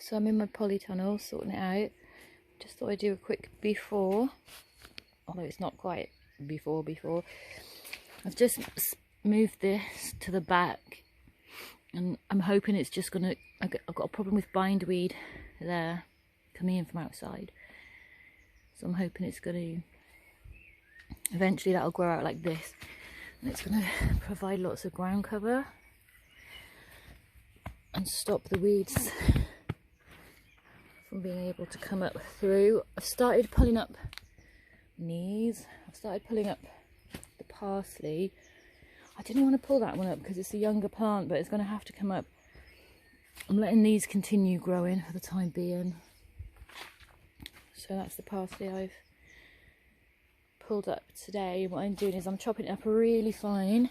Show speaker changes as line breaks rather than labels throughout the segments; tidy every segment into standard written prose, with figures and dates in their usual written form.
So I'm in my polytunnel sorting it out. Just thought I'd do a quick before, although it's not quite before. I've just moved this to the back and I'm hoping it's just gonna, I've got a problem with bindweed there coming in from outside, so I'm hoping it's gonna, eventually that'll grow out like this and it's gonna provide lots of ground cover and stop the weeds from being able to come up through. I've started pulling up I've started pulling up the parsley. I didn't want to pull that one up because it's a younger plant, but it's going to have to come up. I'm letting these continue growing for the time being. So that's the parsley I've pulled up today. What I'm doing is I'm chopping it up really fine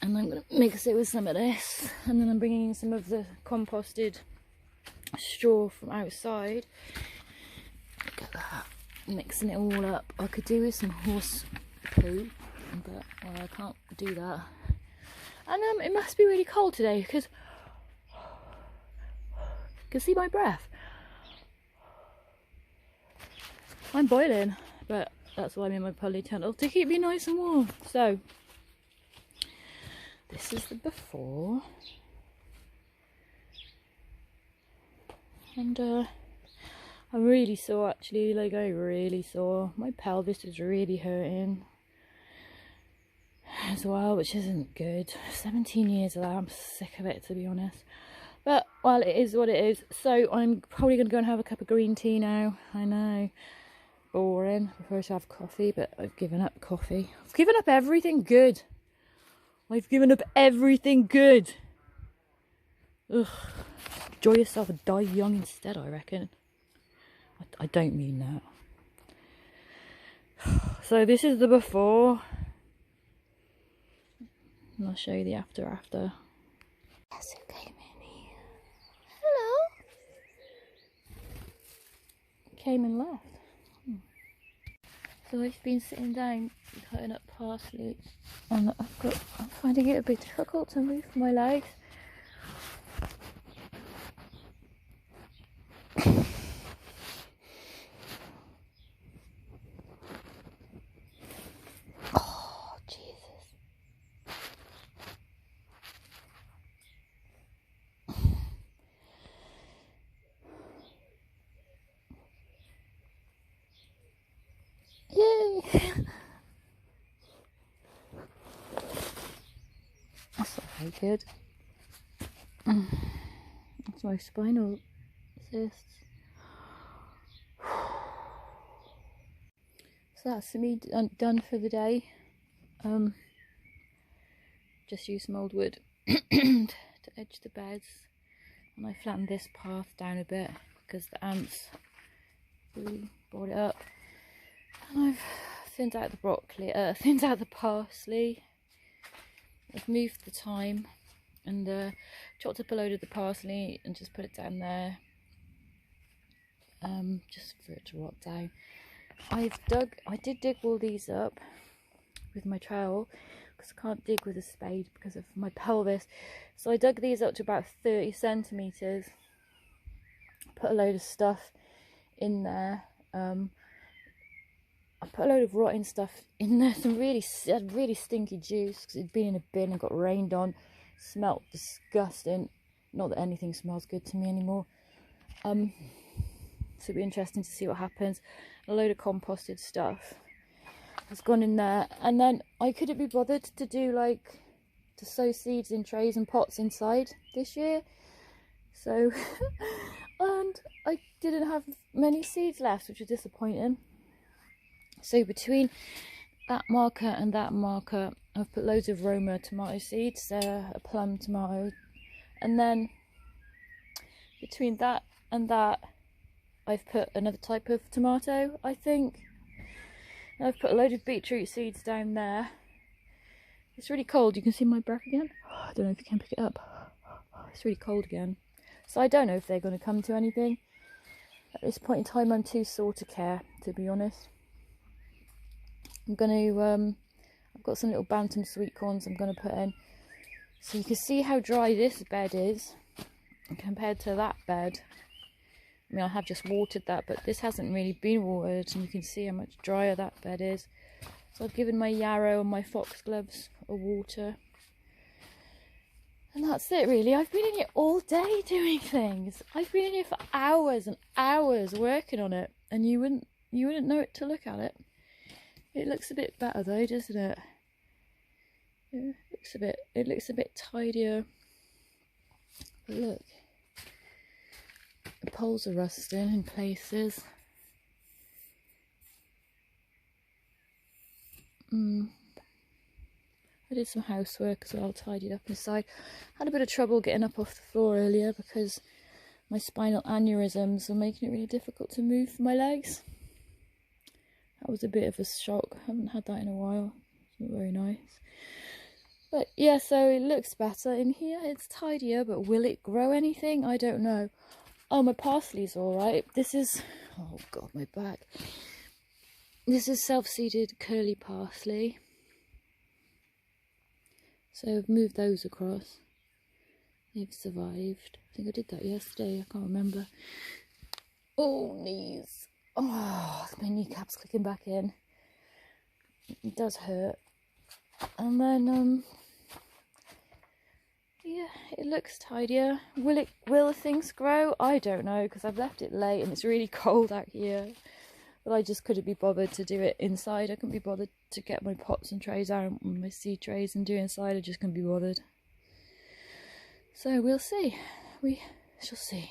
and I'm going to mix it with some of this, and then I'm bringing in some of the composted straw from outside. Look at that, mixing it all up. I could do with some horse poo, but well, I can't do that. And it must be really cold today because you can see my breath. I'm boiling, but that's why I'm in my polytunnel, to keep me nice and warm. So this is the before, and I'm really sore actually, like I really sore. My pelvis is really hurting as well, which isn't good. 17 years of that, I'm sick of it, to be honest. But well, it is what it is. So I'm probably going to go and have a cup of green tea now. I know, boring. I prefer to have coffee, but I've given up coffee. I've given up everything good. I've given up everything good. Ugh. Enjoy yourself and die young instead, I reckon. I don't mean that. So this is the before. And I'll show you the after. Guess who came in here? Hello. Came and left. So I've been sitting down cutting up parsley, and I'm finding it a bit difficult to move my legs. Oh, Jesus. Yay! That's not very good. That's my spinal cysts. So that's me done for the day. Just use some old wood to edge the beds, and I flattened this path down a bit because the ants really brought it up. And I've thinned out the broccoli, thinned out the parsley. I've moved the thyme and chopped up a load of the parsley and just put it down there, just for it to rot down. I did dig all these up with my trowel because I can't dig with a spade because of my pelvis. So I dug these up to about 30 centimetres, put a load of stuff in there. I put a load of rotting stuff in there, some really stinky juice because it'd been in a bin and got rained on, smelt disgusting. Not that anything smells good to me anymore. So it'll be interesting to see what happens. A load of composted stuff has gone in there, and then I couldn't be bothered to do to sow seeds in trays and pots inside this year. So and I didn't have many seeds left, which was disappointing. So between that marker and that marker, I've put loads of Roma tomato seeds, a plum tomato, and then between that and that, I've put another type of tomato, I think. And I've put a load of beetroot seeds down there. It's really cold. You can see my breath again. I don't know if you can pick it up. It's really cold again. So I don't know if they're going to come to anything. At this point in time, I'm too sore to care, to be honest. I'm going to, I've got some little bantam sweet corns I'm going to put in. So you can see how dry this bed is. compared to that bed. I mean, I have just watered that, but this hasn't really been watered, and you can see how much drier that bed is. So I've given my yarrow and my foxgloves a water. And that's it really. I've been in here all day doing things. I've been in here for hours and hours working on it, and you wouldn't know it to look at it. It looks a bit better though, doesn't it? Yeah, it looks a bit tidier. But look, the poles are rusting in places. I did some housework as well, tidied up inside. Had a bit of trouble getting up off the floor earlier because my spinal aneurysms were making it really difficult to move my legs. That was a bit of a shock. I haven't had that in a while. It's not very nice. But yeah, so it looks better in here. It's tidier, but will it grow anything? I don't know. Oh, my parsley's alright. This is... oh god, my back. This is self-seeded curly parsley. So I've moved those across. They've survived. I think I did that yesterday. I can't remember. Oh, knees. Oh, my kneecap's clicking back in. It does hurt. And then, yeah, it looks tidier. Will things grow? I don't know, because I've left it late and it's really cold out here. But I just couldn't be bothered to do it inside. I couldn't be bothered to get my pots and trays out and my seed trays and do it inside. I just couldn't be bothered. So we'll see. We shall see.